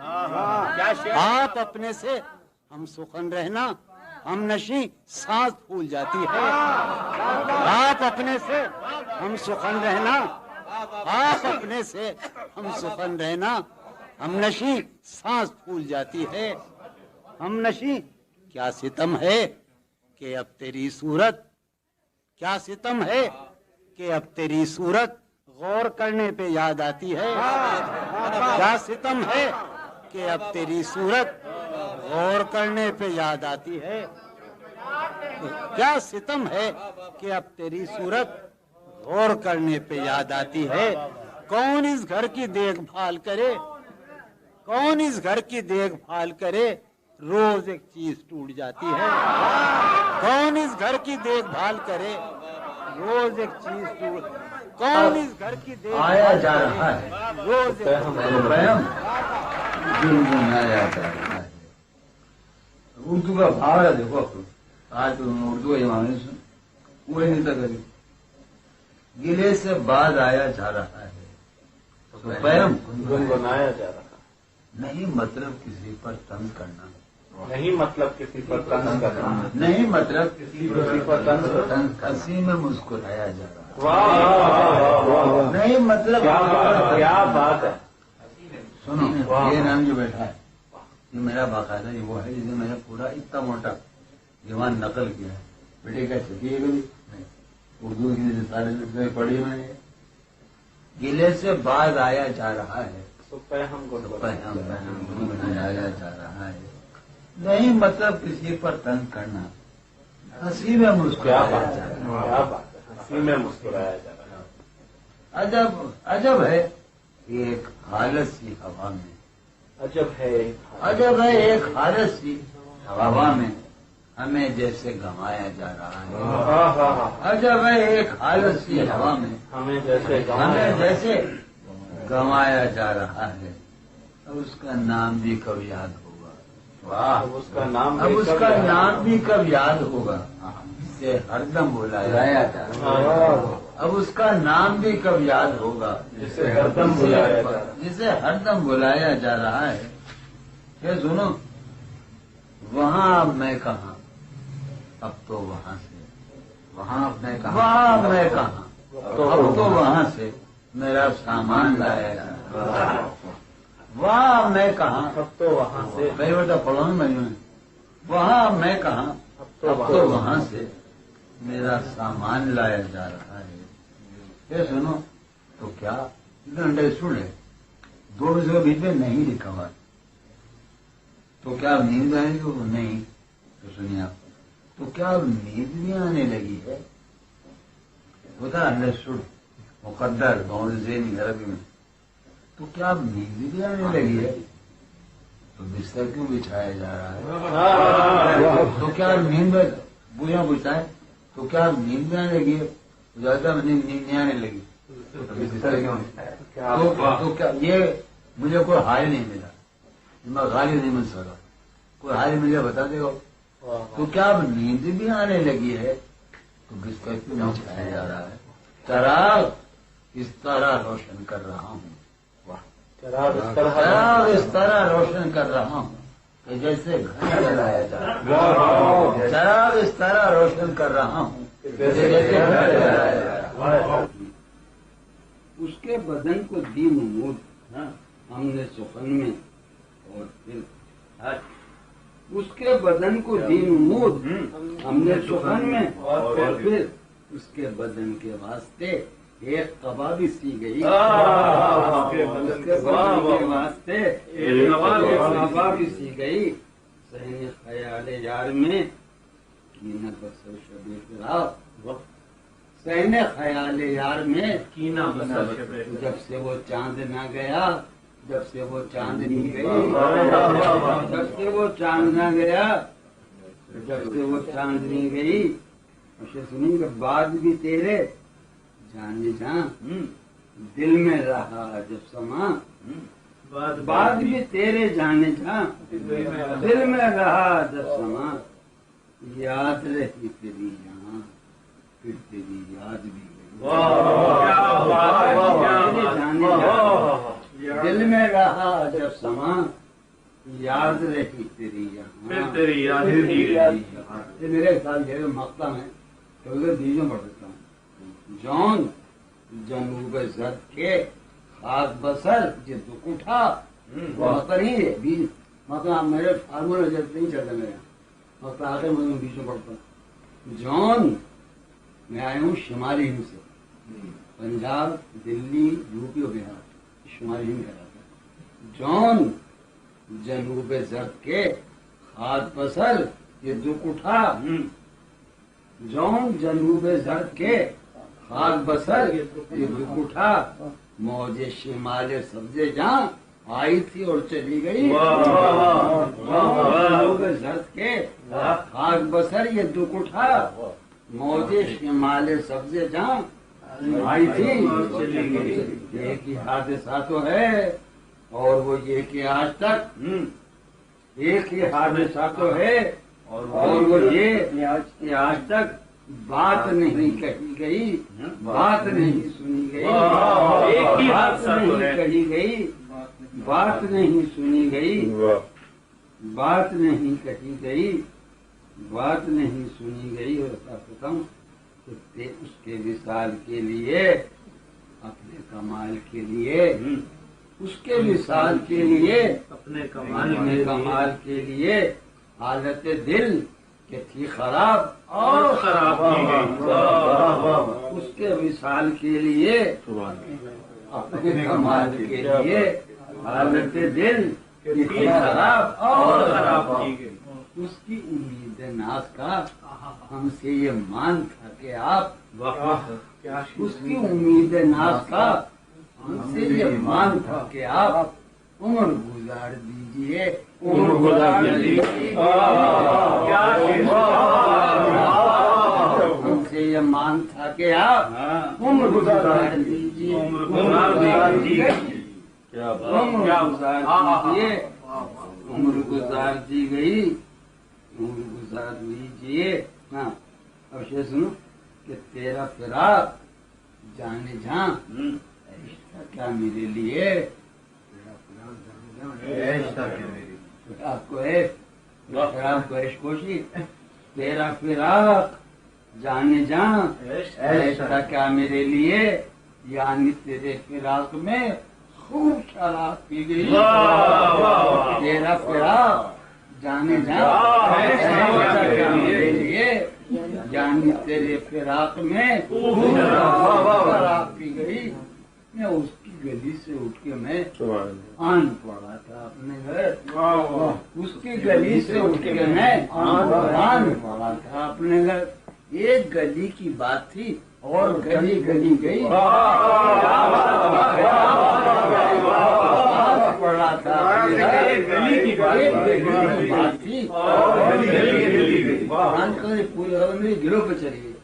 آپ اپنے سے ہم سخن رہنا، ہم نشیں سانس پھول جاتی ہے۔ آپ اپنے سے ہم سخن رہنا، آپ اپنے سے ہم سخن رہنا، ہم نشیں سانس پھول جاتی ہے۔ ہم نشیں کیا ستم ہے کہ اب تیری صورت، کیا ستم ہے کہ اب تیری صورت غور کرنے پہ یاد آتی ہے۔ کیا ستم ہے کہ اب تیری صورت غور کرنے پہ یاد آتی ہے۔ کیا ستم ہے کہ اب تیری صورت غور کرنے پہ یاد آتی ہے۔ کون اس گھر کی دیکھ بھال کرے، کون اس گھر کی دیکھ بھال کرے، روز ایک چیز ٹوٹ جاتی ہے۔ کون اس گھر کی دیکھ بھال کرے، روز ایک چیز ٹوٹ، کون اس گھر کی دیکھ آیا جا رہا ہے، روز ایک گنگنایا جا رہا ہے۔ اردو کا بھاو ہے، دیکھو آج اردو کا پورے نہیں تک گلے سے بعد آیا جا رہا ہے، تو پیغام گنگنایا جا رہا نہیں مطلب کسی پر تنگ کرنا، نہیں مطلب کسی پر طنز کرنا، نہیں مطلب کسی پر طنز کرنا، ہنسی میں مسکرایا جا رہا ہے، واہ نہیں مطلب کیا بات ہے۔ سنو یہ نام جو بیٹھا ہے یہ میرا باقاعدہ یہ وہ ہے جس نے میرا پورا اتنا موٹا دیوان نقل کیا ہے۔ بیٹے کا چھٹی ہے کبھی نہیں، اردو کی سارے لفظیں پڑھی میں نے۔ گلے سے بعد آیا جا رہا ہے، ہم کو بنایا جا رہا ہے، نہیں مطلب کسی پر تنگ کرنا، ہنسی میں مسکرایا جا رہا ہے۔ کیا بات ہے، ہنسی میں مسکرایا جا رہا ہے۔ عجب عجب ہے ایک حالت سی ہوا میں، عجب ہے عجب ہے ایک حالت سی ہوا میں ہمیں جیسے گنوایا جا رہا ہے۔ عجب ہے ایک حالت سی ہوا میں ہمیں جیسے ہمیں جیسے گنوایا جا رہا ہے، اب اس کا نام بھی کب یاد ہوگا، واہ اب اس کا نام اب اس کا نام بھی کب یاد ہوگا، اسے ہر دم بلایا جا رہا ہے، اب اس کا نام بھی کب یاد ہوگا، جسے ہر دم بلایا جا رہا ہے۔ جسے ہر دم بلایا جا رہا ہے۔ یہ سنو، وہاں اب میں کہاں، اب تو وہاں سے، وہاں اب میں کہاں، وہاں میں کہاں، اب تو وہاں سے میرا سامان لایا جا رہا ہے۔ وہاں میں کہاں، اب تو وہاں سے، کئی بار پڑھو نا میں وہاں میں کہاں، اب تو وہاں سے میرا سامان لایا جا رہا ہے۔ یہ سنو تو کیا انڈرسٹوڈ ہے، دو بجے کے بیچ میں نہیں لکھا ہوا، تو کیا اب نیند آئے گی؟ وہ نہیں، تو سنیے آپ، تو کیا اب نیند بھی آنے لگی ہے؟ وہ تھا انڈرسٹوڈ مقدر بہت ذہنی عربی میں، تو کیا اب نیند بھی آنے لگی ہے؟ تو بستر کیوں بچھایا جا رہا ہے؟ تو کیا اب نیند بوجھا پوچھتا ہے، تو کیا اب نیند بھی آنے لگی ہے؟ زیادہ نیند نہیں آنے لگی تو بستر کیوں تو کیا یہ مجھے کوئی حال نہیں ملا، میں غالب نہیں مل سکا، کوئی حال مجھے بتا دے گا، تو کیا اب نیند بھی آنے لگی ہے؟ تو بستر کیوں بچھایا جا رہا ہے؟ چراغ اس طرح روشن کر رہا ہوں، چراغ اس طرح روشن کر رہا ہوں کہ جیسے گھر جلایا جا رہا ہے، چراغ اس طرح روشن کر رہا ہوں جیسے گھر جلایا جا رہا ہے۔ اس کے بدن کو دی نمود ہم نے سخن میں، اور پھر اس کے بدن کو دی نمود ہم نے سخن میں، اور پھر اس کے بدن کے واسطے ایک قبا بھی سی گئی، اس کے بدن کے واسطے ایک قبا بھی سی گئی، صحن خیال یار میں کینہ بسر شب فراق، صحن خیال یار میں کینہ بسر شب، جب سے وہ چاند نہ گیا، جب سے وہ چاندنی گئی، جب سے وہ چاند نہ گیا، جب سے وہ چاندنی گئی، اسے سنیں گے بعد بھی تیرے جانے جاں دل میں رہا جب سما، بعد بھی تیرے جانے جاں دل میں رہا جب سما، یاد رہی تیری یہاں پھر تیری یاد بھی گئی، دل میں رہا جب سما یاد رہی تیری پھر یہاں تیری یاد ہی رہی. یہ میرے ساتھ یہ مقام ہے تو ادھر بیجوں پڑھ سکتا ہوں. جون جنوب زد کے خاک بسر یہ دکھ اٹھا. مطلب نہیں ہے بیج مطلب میرے فارمولہ جب نہیں چلتا میرے مطلب آخر میں بیچوں پڑھتا ہوں. جون میں آیا ہوں شمالی ہند سے, پنجاب دلی یو پی اور بہار شمالی ہند کہلاتا ہے. جون جنوب زرد کے خاک بسر یہ دکھ اٹھا. جون جنوب زرد کے خاک بسر یہ دکھ اٹھا. موج شمال سبزے جہاں آئی تھی اور چلی گئی. جنوب زرد کے خاک بسر یہ دکھ اٹھا. موج شمال سبزے جہاں آئی تھی اور چلی گئی. ایک ہی حادثہ تو ہے اور وہ یہ کہ آج تک ایک ہی حادثہ تو ہے اور وہ یہ کہ آج تک بات نہیں کہی گئی, بات نہیں سنی گئی, بات نہیں کہی گئی, بات نہیں سنی گئی, بات نہیں کہی گئی, بات نہیں سنی گئی. اور ختم اس کے وصال کے لیے اپنے کمال کے لیے اس کے وصال کے لیے اپنے کمال کے لیے حالت دل کہ تھی خراب اور خراب کی گئی. اس کے وصال کے لیے اپنے کمال کے لیے حالت دل کہ تھی خراب اور خراب کی گئی. اس کی امید ناز کا ہم سے یہ مان تھا کہ آپ, اس کی امید ناز کا ہم سے یہ مان تھا کہ آپ عمر گزار دیجئے, عمر گزار دیجئے. ہم سے یہ مان تھا کہ آپ عمر گزار دیجئے, عمر گزار دیجئے, عمر گزار دی گئی, عمر گزار دیجئے. ہاں اب یہ سنو کہ تیرا فراق جانے جہاں کیا میرے لیے آپ کو عشق کوشی. تیرا فراق جانے جہاں ایسا کیا میرے لیے, یعنی تیرے فراق میں خوب شراب پی گئی. تیرا فراق جانے جہاں ایسا کیا میرے لیے, یعنی تیرے فراق میں خوب شراب پی گئی. میں اس کی گلی سے اٹھ کے میں آن پڑا تھا اپنے گھر. اس کی گلی سے اٹھ کے میں آن پڑا تھا اپنے گھر. ایک گلی کی بات تھی اور گلی گلی گئی. پڑا تھا گلی کی بات تھی پورے گروہ پہ چلی گئی.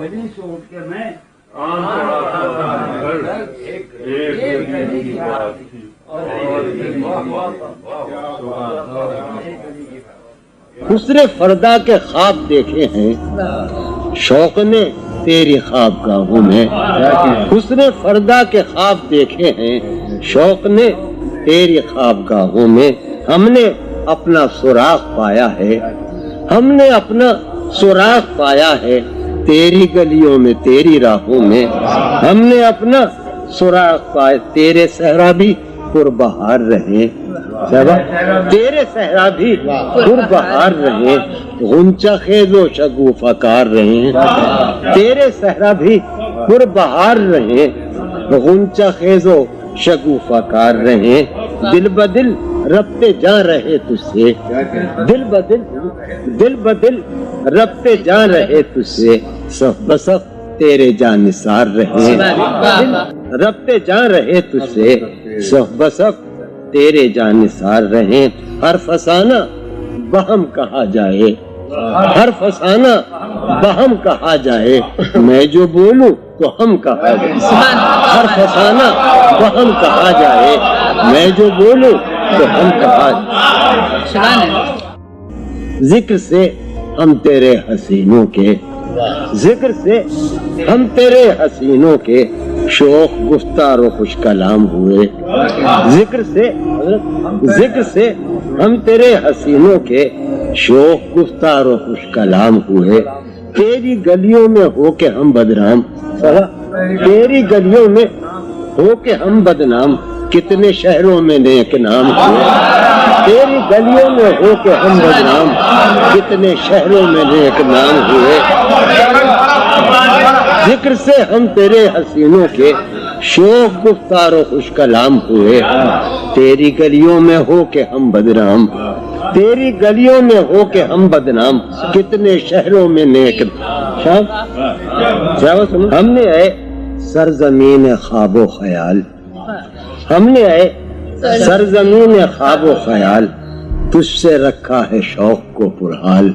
گلی سے اٹھ کے میں حسن فردا کے خواب دیکھے ہیں شوق نے تیری خواب گاہوں میں. حسن فردا کے خواب دیکھے ہیں شوق نے تیری خواب گاہوں میں. ہم نے اپنا سراغ پایا ہے, ہم نے اپنا سراغ پایا ہے تیری گلیوں میں تیری راہوں میں. ہم نے اپنا سراغ پایا. تیرے صحرا بھی پربہار رہے, تیرے صحرا بھی پربہار رہے, غنچہ خیز و شگوفہ کار رہے. تیرے صحرا بھی پربہار رہے, غنچہ خیز و شگوفہ کار رہے. دل بدل ربتے جا رہے تجھ سے, دل بدل ربتے جا رہے تجھ سے. صف بصف تیرے جانثار رہے, ربتے جا رہے تجھ سے. صف بصف تیرے جانثار رہے. ہر فسانہ بہم کہا جائے, ہر فسانہ بہم کہا جائے. میں جو بولوں تو ہم کہا جائے. ہر فسانہ بہم کہا جائے, میں جو بولوں تو ہم کہا جائے. ذکر سے ہم تیرے حسینوں کے, ذکر سے ہم تیرے حسینوں کے شوق گفتار و خوش کلام ہوئے، ذکر سے ہم تیرے حسینوں کے شوق گفتار و خوش کلام ہوئے، تیری گلیوں میں ہو کے ہم بدنام، تیری گلیوں میں ہو کے ہم بدنام، کتنے شہروں میں نیک نام ہوئے، تیری گلیوں میں ہو کے ہم بدنام، کتنے شہروں میں نیک نام ہوئے، ذکر سے ہم تیرے حسینوں کے شوق گفتار و خوش کلام ہوئے، تیری گلیوں میں ہو کے ہم بدنام، تیری گلیوں میں ہو کے ہم بدنام، کتنے شہروں میں نیک ہم نے آئے سرزمین خواب و خیال، ہم نے آئے سرزمین خواب و خیال، تجھ سے رکھا ہے شوق کو پرحال،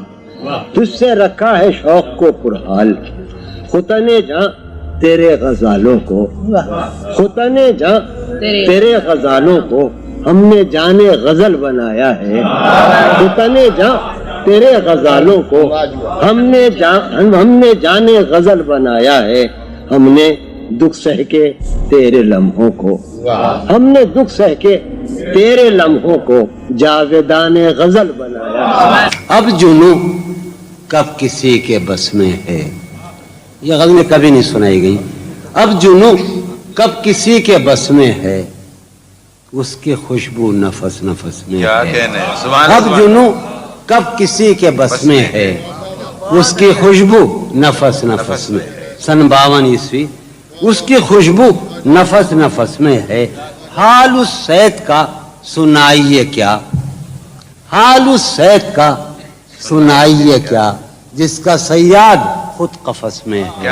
تجھ سے رکھا ہے شوق کو پرحال، خطنے جہاں تیرے غزالوں کو، خطنے جہاں تیرے غزالوں کو ہم نے جانے غزل بنایا ہے، خطنے جہاں تیرے غزالوں کو ہم نے جانے غزل بنایا ہے، ہم نے دکھ سہ کے تیرے لمحوں کو، ہم نے دکھ سہ کے تیرے لمحوں کو جاویدان غزل بنایا ہے۔ اب جنوں کب کسی کے بس میں ہے، یہ غزل کبھی نہیں سنائی گئی۔ اب جنوں کب کسی کے بس میں ہے، اس کی خوشبو نفس نفس میں ہے۔ اب جنوں کب کسی کے بس میں ہے، اس کی خوشبو نفس نفس میں، سن 52 عیسوی، اس کی خوشبو نفس نفس میں ہے۔ حال اس سید کا سنائیے کیا، حال اس سید کا سنائیے کیا، جس کا صیاد خود قفس میں ہے۔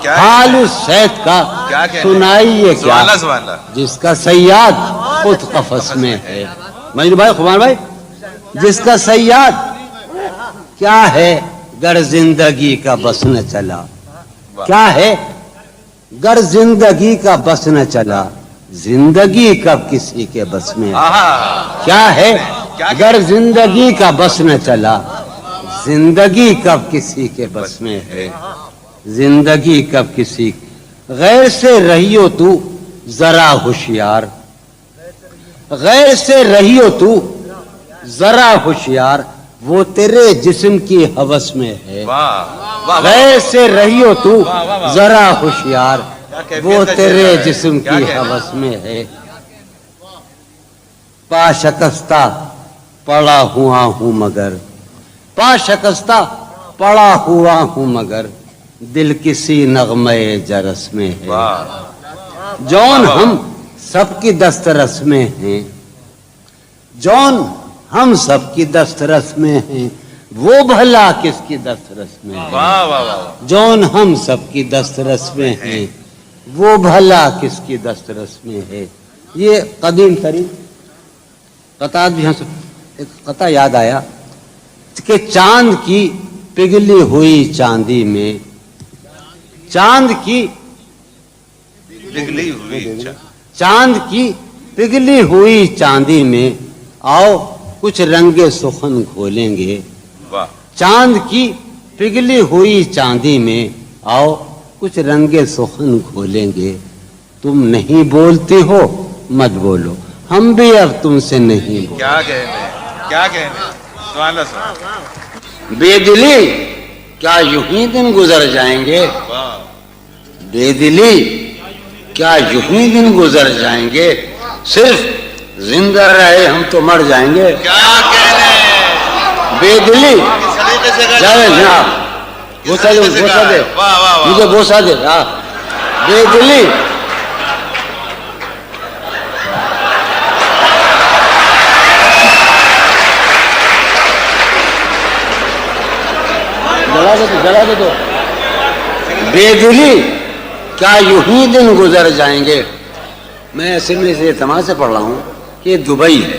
حال اس سید کا سنائیے کیا، جس کا صیاد خود قفس میں ہے۔ مجنو بھائی، خمان بھائی، جس کا صیاد کیا ہے گر زندگی کا بس نہ چلا، کیا ہے گر زندگی کا بس نہ چلا، زندگی کب کسی کے بس میں ہے۔ کیا ہے گر زندگی کا بس نہ چلا، زندگی کب کسی کے بس میں ہے، زندگی کب کسی۔ غیر سے رہیو تو ذرا ہوشیار، غیر سے رہیو تو ذرا ہوشیار، وہ تیرے جسم کی ہوس میں ہے۔ غیر سے رہیو تو ذرا ہوشیار، وہ تیرے جسم کی ہوس میں ہے۔ پا شکستہ پڑا ہوا ہوں مگر، پا شکستہ پڑا ہوا ہوں مگر، دل کسی نغمے جرس میں ہے۔ جون ہم سب کی دسترس میں ہیں، جون ہم سب کی دسترس میں ہیں، وہ بھلا کس کی دسترس میں ہے۔ جون ہم سب کی دسترس میں ہیں، وہ بھلا کس کی دسترس میں ہے۔ یہ قدیم ترین قطعات بھی ہم ایک قطع یاد آیا کہ چاند کی پگھلی ہوئی چاندی میں، چاند کی چاند کی پگھلی ہوئی چاندی میں، آؤ کچھ رنگ سخن گھولیں گے۔ چاند کی پگھلی ہوئی چاندی میں، آؤ کچھ رنگ سخن گھولیں گے۔ تم نہیں بولتی ہو مت بولو، ہم بھی اب تم سے نہیں بولیں۔ کیا کہنے سوال بے دلی کیا یوں ہی دن گزر جائیں گے، بے دلی کیا یوں ہی دن گزر جائیں گے، صرف زندہ رہے ہم تو مر جائیں گے۔ کیا کہنے بے دلی بوسا دے، مجھے بوسا دے۔ بے دلی جلا دے تو بے دلی کیا یوں ہی دن گزر جائیں گے۔ میں اسمبلی سے اعتماد سے پڑھ رہا ہوں کہ یہ دبئی ہے،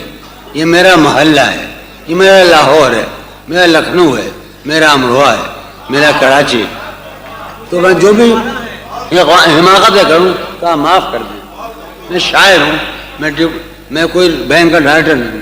یہ میرا محلہ ہے، یہ میرا لاہور ہے، میرا لکھنؤ ہے، میرا امروہہ ہے، میرا کراچی ہے۔ تو میں جو بھی حماقت کروں تو معاف کر دیں، میں شاعر ہوں، میں کوئی بینک کا ڈائریکٹر نہیں ہوں۔